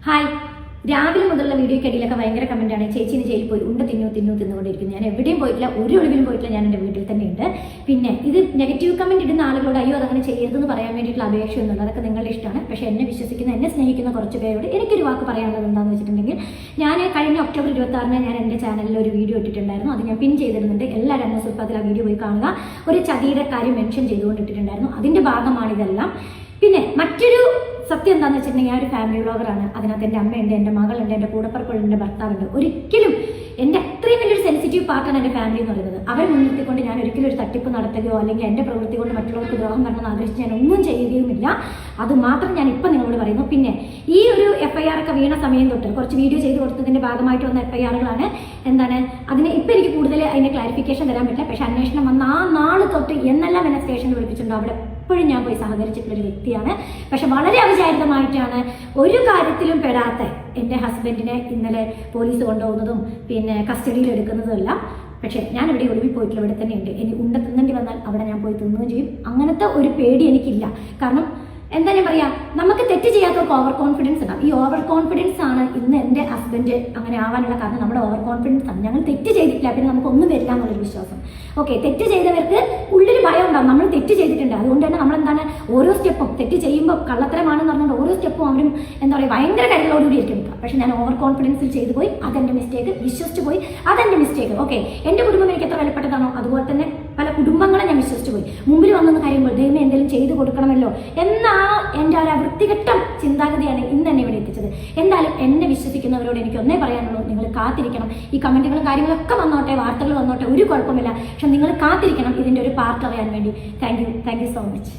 Hi, രാവിലെ മുതലുള്ള വീഡിയോയ്ക്കടിയിലൊക്കെ ഭയങ്കര കമന്റാണ്. ചേച്ചിന് ജയിലിൽ പോയി ഉണ്ട തിന്നുകൊണ്ടിരിക്കുന്നു. ഞാൻ എവിടെയും പോയിട്ടില്ല, ഒരു ഒളിവിലും പോയിട്ടില്ല. ഞാൻ എൻ്റെ വീട്ടിൽ തന്നെ ഉണ്ട്. പിന്നെ ഇത് നെഗറ്റീവ് കമന്റ് ഇടുന്ന ആളുകളോട് അയ്യോ അതങ്ങനെ ചെയ്യരുതെന്ന് പറയാൻ വേണ്ടിയിട്ടുള്ള അപേക്ഷയൊന്നുമില്ല. അതൊക്കെ നിങ്ങളുടെ ഇഷ്ടമാണ്. പക്ഷേ എന്നെ വിശ്വസിക്കുന്ന, എന്നെ സ്നേഹിക്കുന്ന കുറച്ച് പേരോട് എനിക്കൊരു വാക്ക് പറയാനുള്ളത് എന്താണെന്ന് വെച്ചിട്ടുണ്ടെങ്കിൽ, ഞാൻ കഴിഞ്ഞ ഒക്ടോബർ 26 ഞാൻ എൻ്റെ ചാനലിൽ ഒരു വീഡിയോ ഇട്ടിട്ടുണ്ടായിരുന്നു. അത് ഞാൻ പിൻ ചെയ്തിരുന്നുണ്ട്. എല്ലാവരും അന്ന സുൽഫത്തിൽ ആ വീഡിയോ പോയി കാണുക. ഒരു ചതിയുടെ കാര്യം മെൻഷൻ ചെയ്തുകൊണ്ട് ഇട്ടിട്ടുണ്ടായിരുന്നു. അതിൻ്റെ ഭാഗമാണിതെല്ലാം. പിന്നെ മറ്റൊരു സത്യം എന്താണെന്ന് വെച്ചിട്ടുണ്ടെങ്കിൽ, ഞാൻ ഒരു ഫാമിലി വ്ളോഗറാണ്. അതിനകത്ത് എൻ്റെ അമ്മയുണ്ട്, എൻ്റെ മകളുണ്ട്, എൻ്റെ കൂടപ്പറപ്പുണ്ട്, എൻ്റെ ഭർത്താവുണ്ട്. ഒരിക്കലും എൻ്റെ അത്രയും വലിയൊരു സെൻസിറ്റീവ് പാർട്ടാണ് എൻ്റെ ഫാമിലി എന്ന് പറയുന്നത്. അവരെ മുൻനിർത്തിക്കൊണ്ട് ഞാൻ ഒരിക്കലും ഒരു തട്ടിപ്പ് നടത്തുകയോ അല്ലെങ്കിൽ എൻ്റെ പ്രവൃത്തി കൊണ്ട് മറ്റുള്ളവർക്ക് ദ്രോഹം വരണമെന്ന് ആഗ്രഹിച്ച് ഞാൻ ഒന്നും ചെയ്യുകയുമില്ല. അത് മാത്രം ഞാൻ ഇപ്പം നിങ്ങളോട് പറയുന്നു. പിന്നെ ഈ ഒരു FIR ഒക്കെ വീണ സമയം തൊട്ട് കുറച്ച് വീഡിയോ ചെയ്ത് കൊടുത്തതിൻ്റെ ഭാഗമായിട്ട് വന്ന FIRകളാണ്. എന്താണ് അതിന് ഇപ്പം എനിക്ക് കൂടുതൽ അതിൻ്റെ ക്ലാരിഫിക്കേഷൻ തരാൻ പറ്റില്ല. പക്ഷേ അന്വേഷണം വന്ന ആ നാൾ തൊട്ട് എന്നെല്ലാം എന്നെ സ്റ്റേഷനിൽ വിളിപ്പിച്ചിട്ടുണ്ടോ അവിടെ എപ്പോഴും ഞാൻ പോയി സഹകരിച്ചിട്ടുള്ളൊരു വ്യക്തിയാണ്. പക്ഷെ വളരെ അവിചാരിതമായിട്ടാണ് ഒരു കാര്യത്തിലും പെടാത്ത എൻ്റെ ഹസ്ബൻഡിനെ ഇന്നലെ പോലീസ് കൊണ്ടുപോകുന്നതും പിന്നെ കസ്റ്റഡിയിൽ എടുക്കുന്നതും എല്ലാം. പക്ഷേ ഞാൻ ഇവിടെ ഒളിവിൽ പോയിട്ടുള്ള ഇവിടെ തന്നെയുണ്ട്. ഇനി ഉണ്ട തിന്നേണ്ടി വന്നാൽ അവിടെ ഞാൻ പോയി തിന്നുകയും ചെയ്യും. അങ്ങനത്തെ ഒരു പേടി എനിക്കില്ല. കാരണം എന്താ ഞാൻ പറയാ, നമുക്ക് തെറ്റ് ചെയ്യാത്തവർക്ക് ഓവർ കോൺഫിഡൻസ് ഉണ്ടാവും. ഈ ഓവർ കോൺഫിഡൻസ് ആണ് ഇന്ന് എൻ്റെ ഹസ്ബൻഡ് അങ്ങനെ ആവാനുള്ള കാരണം. നമ്മുടെ ഓവർ കോൺഫിഡൻസ് ആണ്. ഞങ്ങൾ തെറ്റ് ചെയ്തിട്ടില്ല, പിന്നെ നമുക്കൊന്നും വരില്ല എന്നുള്ളൊരു വിശ്വാസം. ഓക്കെ, തെറ്റ് ചെയ്തവർക്ക് ഉള്ളിൽ ഭയം ഉണ്ടാവും. നമ്മൾ തെറ്റ് ചെയ്തിട്ടുണ്ട്, അതുകൊണ്ട് തന്നെ നമ്മളെന്താണ് ഓരോ സ്റ്റെപ്പും തെറ്റ് ചെയ്യുമ്പോൾ കള്ളത്തരമാണെന്ന് പറഞ്ഞുകൊണ്ട് ഓരോ സ്റ്റെപ്പും അവരും എന്താ പറയുക ഭയങ്കര കരുതലോടുകൂടി ആയിരിക്കും. പക്ഷെ ഞാൻ ഓവർ കോൺഫിഡൻസിൽ ചെയ്തു പോയി, അതെൻ്റെ മിസ്റ്റേക്ക്. വിശ്വസിച്ച് പോയി, അതെൻ്റെ മിസ്റ്റേക്ക്. ഓക്കെ, എൻ്റെ കുടുംബം എനിക്ക് എത്ര വിലപ്പെട്ടതാണോ അതുപോലെ തന്നെ പല കുടുംബങ്ങളെ ഞാൻ വിശ്വസിച്ച് പോയി. മുമ്പിൽ വന്നെന്ന് കഴിയുമ്പോൾ ദൈവം എന്തെങ്കിലും ചെയ്തു കൊടുക്കണമല്ലോ എന്നാ എൻ്റെ ഒരു വൃത്തികെട്ട ചിന്താഗതിയാണ് ഇന്ന് എന്നെ ഇവിടെ എത്തിച്ചത്. എന്തായാലും എന്നെ വിശ്വസിക്കുന്നവരോട് എനിക്ക് ഒന്നേ പറയാനുള്ളൂ, നിങ്ങൾ കാത്തിരിക്കണം. ഈ കമന്റുകളും കാര്യങ്ങളൊക്കെ വന്നോട്ടെ, വാർത്തകൾ വന്നോട്ടെ, ഒരു കുഴപ്പമില്ല. പക്ഷെ നിങ്ങൾ കാത്തിരിക്കണം ഇതിൻ്റെ ഒരു പാർട്ട് അറിയാൻ വേണ്ടി. Thank you so much.